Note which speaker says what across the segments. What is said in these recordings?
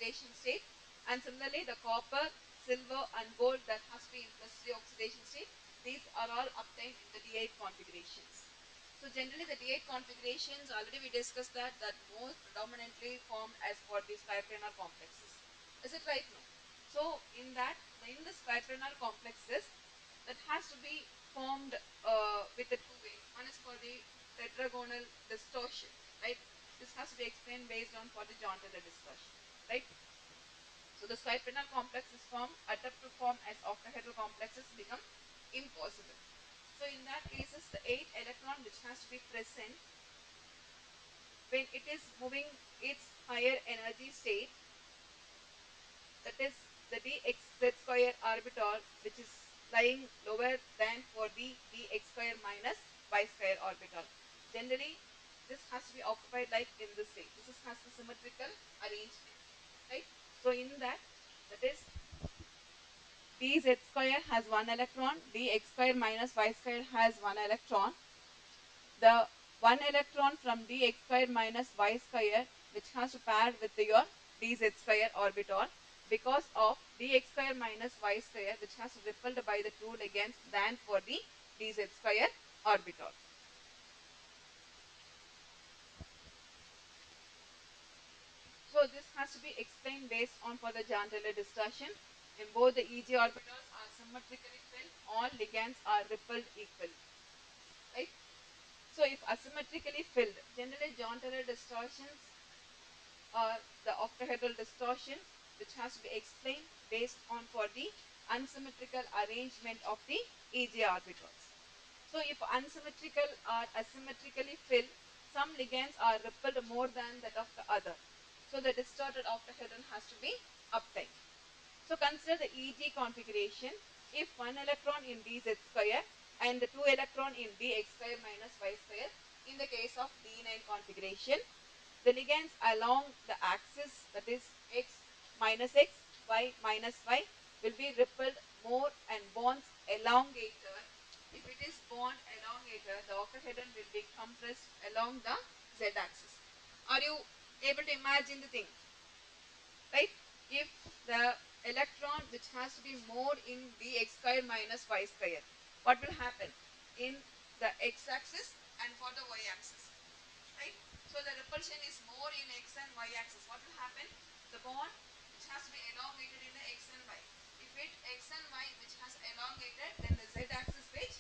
Speaker 1: oxidation state, and similarly the copper, silver and gold that has to be in +3 oxidation state, these are all obtained in the D8 configurations. So generally the D8 configurations, already we discussed that most predominantly formed as for these pi-planar complexes. Is it right? No. So in the pi-planar complexes, that has to be formed with the two ways. One is for the tetragonal distortion, right? This has to be explained based on for the John-Taylor distortion, right? So the pi-planar complex is formed, attempt to form as octahedral complexes become impossible. So in that cases, the 8 electron which has to be present when it is moving its higher energy state, that is the dx square orbital, which is lying lower than for the dx square minus y square orbital. Generally, this has to be occupied like in this way. This has the symmetrical arrangement, right? So in that is dz square has 1 electron, dx square minus y square has 1 electron. The 1 electron from dx square minus y square, which has to pair with your dz square orbital, because of dx square minus y square, which has repelled by the 2 ligands than for the dz square orbital. So this has to be explained based on for the John-Taylor distortion. In both the Eg orbitals are symmetrically filled, all ligands are repelled equally, right? So if asymmetrically filled, generally John-Taylor distortions are the octahedral distortion, which has to be explained based on for the unsymmetrical arrangement of the Eg orbitals. So if unsymmetrical or asymmetrically filled, some ligands are repelled more than that of the other. So the distorted octahedron has to be obtained. So consider the Eg configuration. If 1 electron in dz square and the 2 electron in dx square minus y square, in the case of D9 configuration, the ligands along the axis, that is x minus x, y minus y, will be repelled more and bonds elongated. If it is bond elongated, the octahedron will be compressed along the z-axis. Are you able to imagine the thing? Right? If the electron which has to be more in dx square minus y square, what will happen in the x-axis and for the y-axis? Right? So the repulsion is more in x and y axis. What will happen? The bond which has to be elongated in the x and y. If it x and y which has elongated, then the z axis which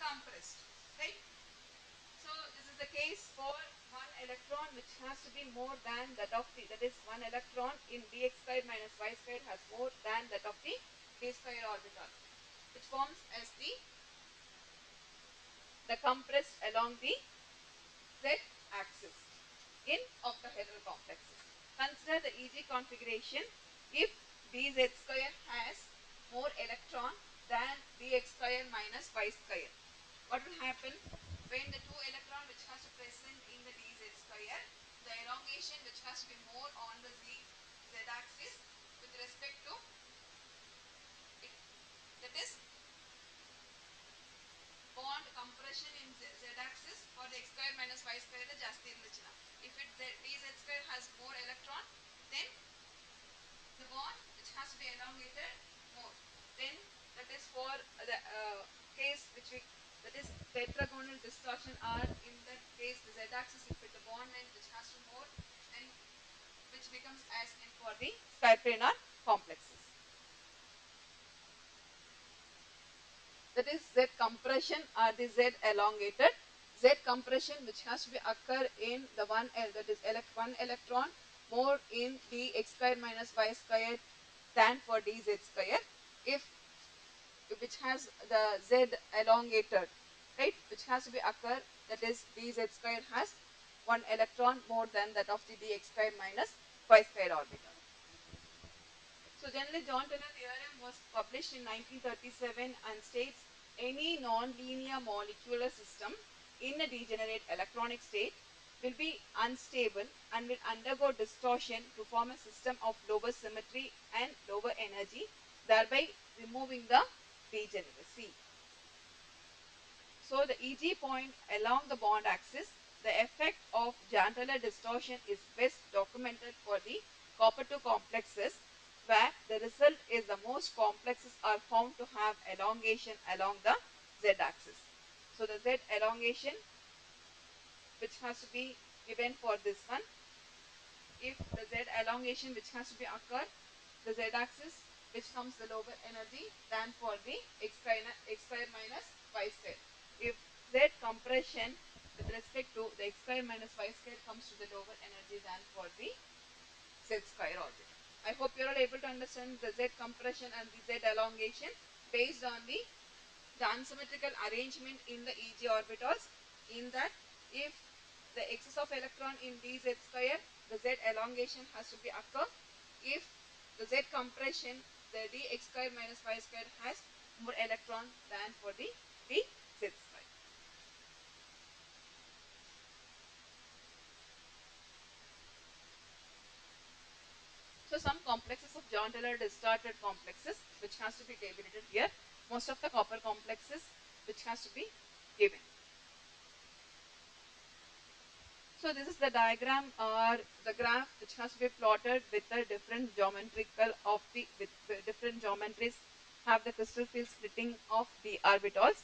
Speaker 1: compressed. Right? So this is the case for 1 electron which has to be more than that of the, that is 1 electron in dx square minus y square has more than that of the d square orbital, which forms as the compressed along the z axis in octahedral complexes. Consider the Eg configuration. If dz square has more electron than dx square minus y square, what will happen when the 2 electron which has to present in the dz square, the elongation which has to be more on the z axis with respect to it, that is bond compression in z axis for the x square minus y square ಜಾಸ್ತಿ ಇರಲಿಲ್ಲ. If it dz square has more electron, then the bond which has to be elongated more. Then that is for the case which we, that is tetragonal distortion, or in that case the z axis, if it the bond length which has to more, then which becomes as in for the pi-planar complexes. That is Z compression or the Z elongated. Z compression which has to be occur in the one that is 1 electron more in dx square minus y square than for dz square. If which has the Z elongated, right, which has to be occur, that is dz square has 1 electron more than that of the dx square minus y square orbital. So generally John-Taylor theorem was published in 1937 and states any non-linear molecular system in a degenerate electronic state will be unstable and will undergo distortion to form a system of lower symmetry and lower energy, thereby removing the degeneracy. So the Eg point along the bond axis, the effect of Jandala distortion is best documented for the copper 2 complexes, where the result is the most complexes are found to have elongation along the z-axis. So the z elongation which has to be given for this one, if the z elongation which has to be occurred, the z-axis which comes the lower energy than for the x square minus y square. If z compression with respect to the x square minus y square comes to the lower energy than for the z square orbit. I hope you are all able to understand the z compression and the z elongation based on the unsymmetrical arrangement in the EG orbitals, in that if the excess of electron in dz square, the z elongation has to be occur. If the z compression, the dx square minus y square has more electron than for the dz square. So some complexes of John-Taylor distorted complexes which has to be tabulated here. Most of the copper complexes which has to be given. So this is the diagram or the graph which has to be plotted with the different geometrical of the with different geometries have the crystal field splitting of the orbitals.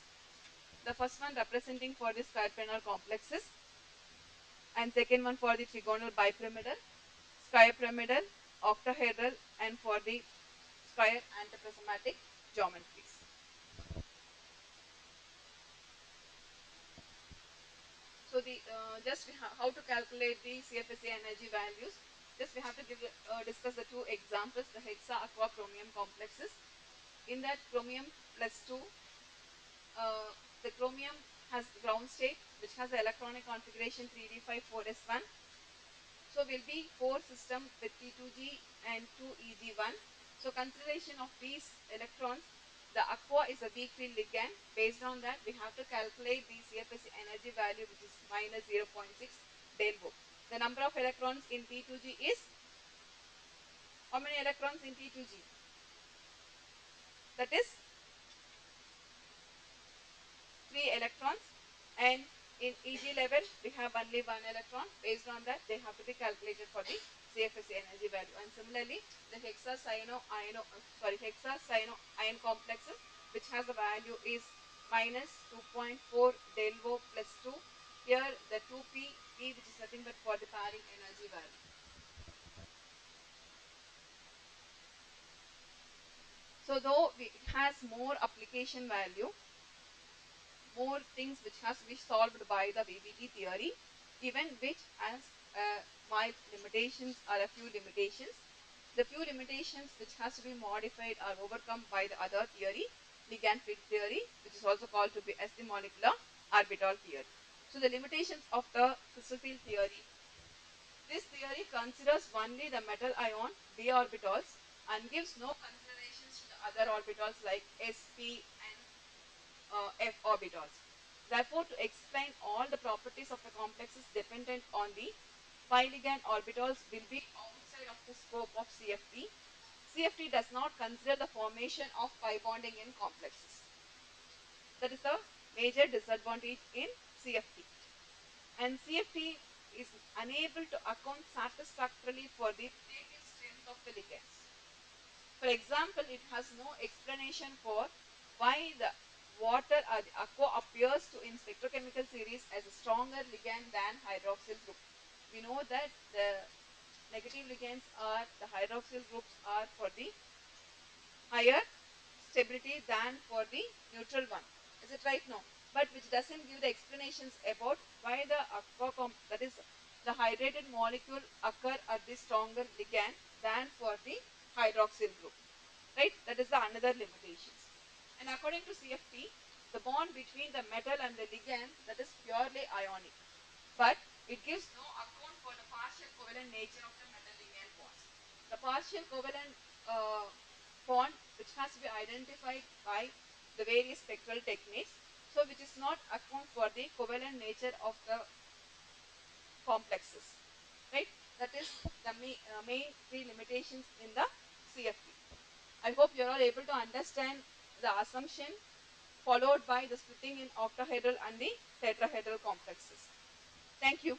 Speaker 1: The first one representing for the square planar complexes, and second one for the trigonal bipyramidal, square pyramidal, octahedral, and for the square antiprismatic geometries. So the just how to calculate the CFSE energy values. Just we have to discuss the two examples, the hexa aqua chromium complexes. In that chromium plus 2, the chromium has ground state which has the electronic configuration 3d54s1. So will be 4 system with T2G and 2EG1. So consideration of these electrons, the aqua is a weak field ligand. Based on that, we have to calculate the CFSE energy value, which is minus 0.6 del Bo. The number of electrons in T2G is, how many electrons in T2G? That is 3 electrons, and in EG level we have only 1 electron. Based on that, they have to be calculated for the CFSE energy value. And similarly, the hexacyano ion complexes, which has the value is minus 2.4 del Bo plus 2. Here the 2p, p which is nothing but for the pairing energy value. So though it has more application value, more things which has to be solved by the VBT theory, even which has mild limitations or a few limitations. The few limitations which has to be modified are overcome by the other theory, ligand field theory, which is also called to be as the molecular orbital theory. So the limitations of the crystal field theory. This theory considers only the metal ion d orbitals and gives no considerations to the other orbitals like s, p and f orbitals. Therefore, to explain all the properties of the complexes dependent on the pi ligand orbitals will be outside of the scope of CFT. CFT does not consider the formation of pi bonding in complexes. That is the major disadvantage in CFT. And CFT is unable to account satisfactorily for the relative strength of the ligands. For example, it has no explanation for why the water or the aqua appears to in spectrochemical series as a stronger ligand than hydroxyl group. We know that the negative ligands are, the hydroxyl groups are for the higher stability than for the neutral one. Is it right? No. But which doesn't give the explanations about why the aqua that is the hydrated molecule occur at the stronger ligand than for the hydroxyl group. Right? That is the another limitations. And according to CFT, the bond between the metal and the ligand, that is purely ionic. But it gives no account for the partial covalent nature of the metal ligand bonds. The partial covalent bond which has to be identified by the various spectral techniques, so which is not account for the covalent nature of the complexes. Right? That is the main three limitations in the CFT. I hope you are all able to understand the assumption followed by the splitting in octahedral and the tetrahedral complexes. Thank you.